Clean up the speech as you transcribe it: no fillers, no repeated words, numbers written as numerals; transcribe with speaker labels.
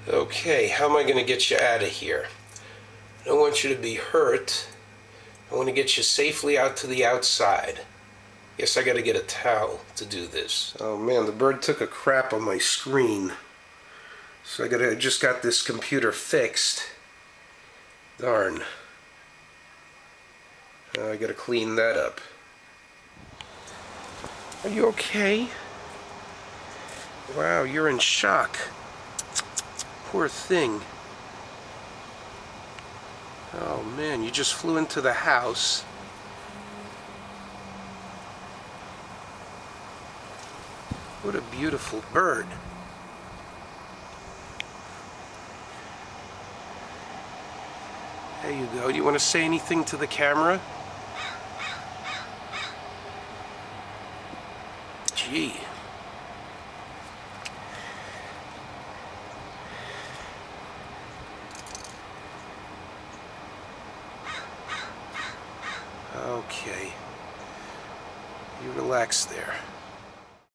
Speaker 1: Okay, how am I going to get you out of here? I don't want you to be hurt. I want to get you safely out to the outside. Guess I got to get a towel to do this. Oh man, the bird took a crap on my screen. So I just got this computer fixed. Darn. I got to clean that up. Are you okay? Wow, you're in shock. Poor thing. Oh man, you just flew into the house. What a beautiful bird. There you go. Do you want to say anything to the camera? Gee. Okay. You relax there.